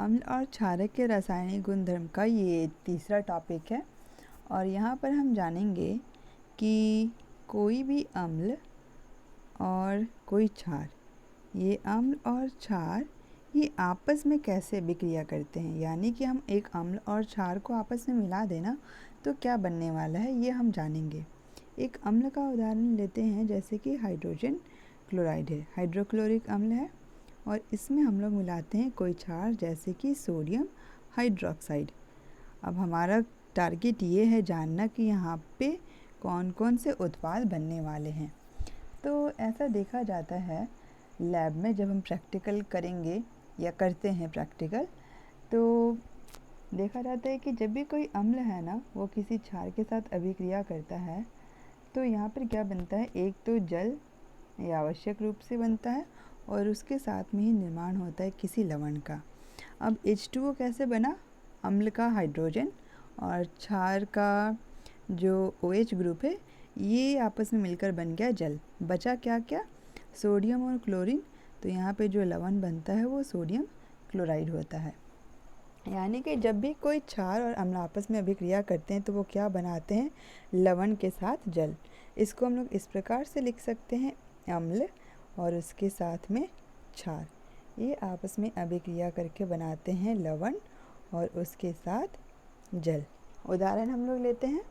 अम्ल और क्षारक के रासायनिक गुणधर्म का ये तीसरा टॉपिक है और यहाँ पर हम जानेंगे कि कोई भी अम्ल और कोई क्षार, ये अम्ल और क्षार ये आपस में कैसे अभिक्रिया करते हैं। यानी कि हम एक अम्ल और क्षार को आपस में मिला देना तो क्या बनने वाला है ये हम जानेंगे। एक अम्ल का उदाहरण लेते हैं, जैसे कि हाइड्रोजन क्लोराइड है, हाइड्रोक्लोरिक अम्ल है और इसमें हम लोग मिलाते हैं कोई क्षार जैसे कि सोडियम हाइड्रोक्साइड। अब हमारा टारगेट ये है जानना कि यहाँ पे कौन कौन से उत्पाद बनने वाले हैं। तो ऐसा देखा जाता है लैब में, जब हम प्रैक्टिकल करेंगे या करते हैं प्रैक्टिकल, तो देखा जाता है कि जब भी कोई अम्ल है ना वो किसी क्षार के साथ अभिक्रिया करता है तो यहाँ पर क्या बनता है, एक तो जल ये आवश्यक रूप से बनता है और उसके साथ में ही निर्माण होता है किसी लवण का। अब H2O कैसे बना, अम्ल का हाइड्रोजन और क्षार का जो OH ग्रुप है ये आपस में मिलकर बन गया जल। बचा क्या क्या, सोडियम और क्लोरीन। तो यहाँ पे जो लवण बनता है वो सोडियम क्लोराइड होता है। यानी कि जब भी कोई क्षार और अम्ल आपस में अभिक्रिया करते हैं तो वो क्या बनाते हैं, लवण के साथ जल। इसको हम लोग इस प्रकार से लिख सकते हैं, अम्ल और उसके साथ में क्षार, ये आपस में अभिक्रिया करके बनाते हैं लवण और उसके साथ जल। उदाहरण हम लोग लेते हैं,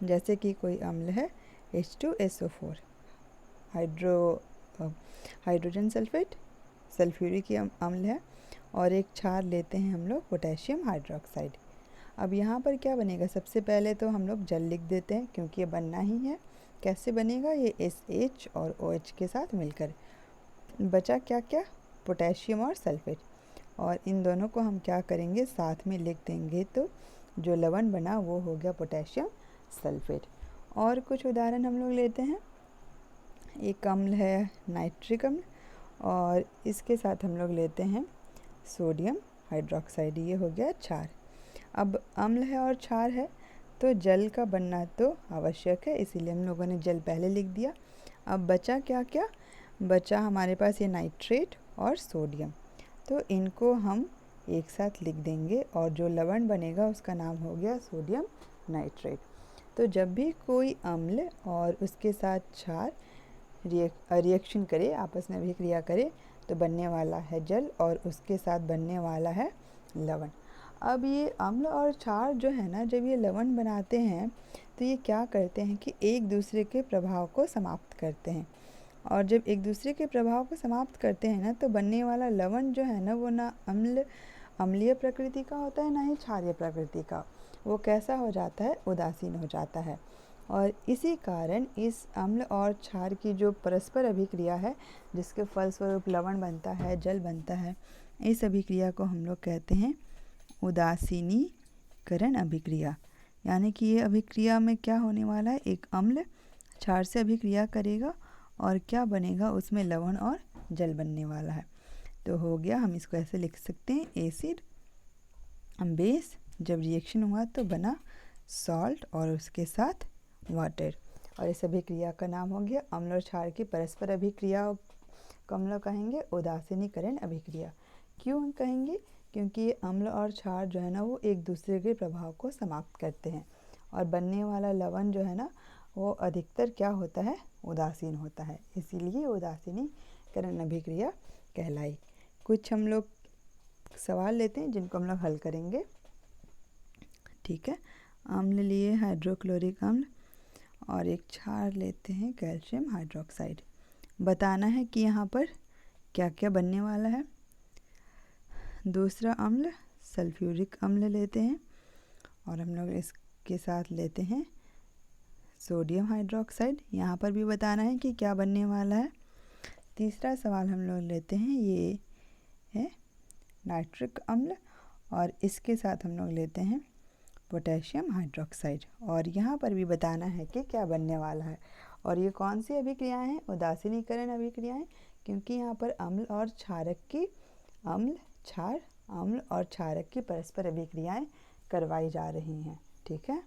जैसे कि कोई अम्ल है H2SO4 हाइड्रोजन सल्फेट सल्फ्यूरिक अम्ल है, और एक क्षार लेते हैं हम लोग पोटेशियम हाइड्रोक्साइड। अब यहाँ पर क्या बनेगा, सबसे पहले तो हम लोग जल लिख देते हैं क्योंकि ये बनना ही है। कैसे बनेगा, ये SH और OH के साथ मिलकर। बचा क्या क्या, पोटेशियम और सल्फेट, और इन दोनों को हम क्या करेंगे साथ में लिख देंगे तो जो लवण बना वो हो गया पोटेशियम सल्फेट। और कुछ उदाहरण हम लोग लेते हैं, एक अम्ल है नाइट्रिक अम्ल और इसके साथ हम लोग लेते हैं सोडियम हाइड्रोक्साइड, ये हो गया क्षार। अब अम्ल है और क्षार है तो जल का बनना तो आवश्यक है, इसीलिए हम लोगों ने जल पहले लिख दिया। अब बचा क्या क्या, बचा हमारे पास ये नाइट्रेट और सोडियम, तो इनको हम एक साथ लिख देंगे और जो लवण बनेगा उसका नाम हो गया सोडियम नाइट्रेट। तो जब भी कोई अम्ल और उसके साथ क्षार रिएक्शन करे, आपस में अभिक्रिया करे, तो बनने वाला है जल और उसके साथ बनने वाला है लवण। अब ये अम्ल और क्षार जो है ना, जब ये लवण बनाते हैं तो ये क्या करते हैं कि एक दूसरे के प्रभाव को समाप्त करते हैं, और जब एक दूसरे के प्रभाव को समाप्त करते हैं ना तो बनने वाला लवण जो है ना वो ना अम्लीय प्रकृति का होता है ना ही क्षारीय प्रकृति का। वो कैसा हो जाता है, उदासीन हो जाता है। और इसी कारण इस अम्ल और क्षार की जो परस्पर अभिक्रिया है जिसके फलस्वरूप लवण बनता है, जल बनता है, इस अभिक्रिया को हम लोग कहते हैं उदासीनीकरण अभिक्रिया। यानी कि ये अभिक्रिया में क्या होने वाला है, एक अम्ल क्षार से अभिक्रिया करेगा और क्या बनेगा, उसमें लवण और जल बनने वाला है। तो हो गया, हम इसको ऐसे लिख सकते हैं, एसिड बेस जब रिएक्शन हुआ तो बना सॉल्ट और उसके साथ वाटर, और इस अभिक्रिया का नाम हो गया अम्ल और क्षार की परस्पर अभिक्रिया को हम लोग कहेंगे उदासीनीकरण अभिक्रिया। क्यों हम कहेंगे, क्योंकि ये अम्ल और क्षार जो है ना वो एक दूसरे के प्रभाव को समाप्त करते हैं और बनने वाला लवण जो है ना वो अधिकतर क्या होता है, उदासीन होता है, इसीलिए उदासीनीकरण अभिक्रिया कहलाई। कुछ हम लोग सवाल लेते हैं जिनको हम लोग हल करेंगे, ठीक है। अम्ल लिए हाइड्रोक्लोरिक अम्ल और एक क्षार लेते हैं कैल्शियम हाइड्रोक्साइड। बताना है कि यहाँ पर क्या क्या बनने वाला है। दूसरा अम्ल सल्फ्यूरिक अम्ल लेते हैं और हम लोग इसके साथ लेते हैं सोडियम हाइड्रोक्साइड, यहाँ पर भी बताना है कि क्या बनने वाला है। तीसरा सवाल हम लोग लेते हैं, ये है नाइट्रिक अम्ल और इसके साथ हम लोग लेते हैं पोटेशियम हाइड्रोक्साइड, और यहाँ पर भी बताना है कि क्या बनने वाला है। और ये कौन सी अभिक्रियाएं हैं, उदासीनीकरण अभिक्रियाएं, क्योंकि यहाँ पर अम्ल और क्षारक की अम्ल और क्षारक की परस्पर अभिक्रियाएं करवाई जा रही हैं, ठीक है।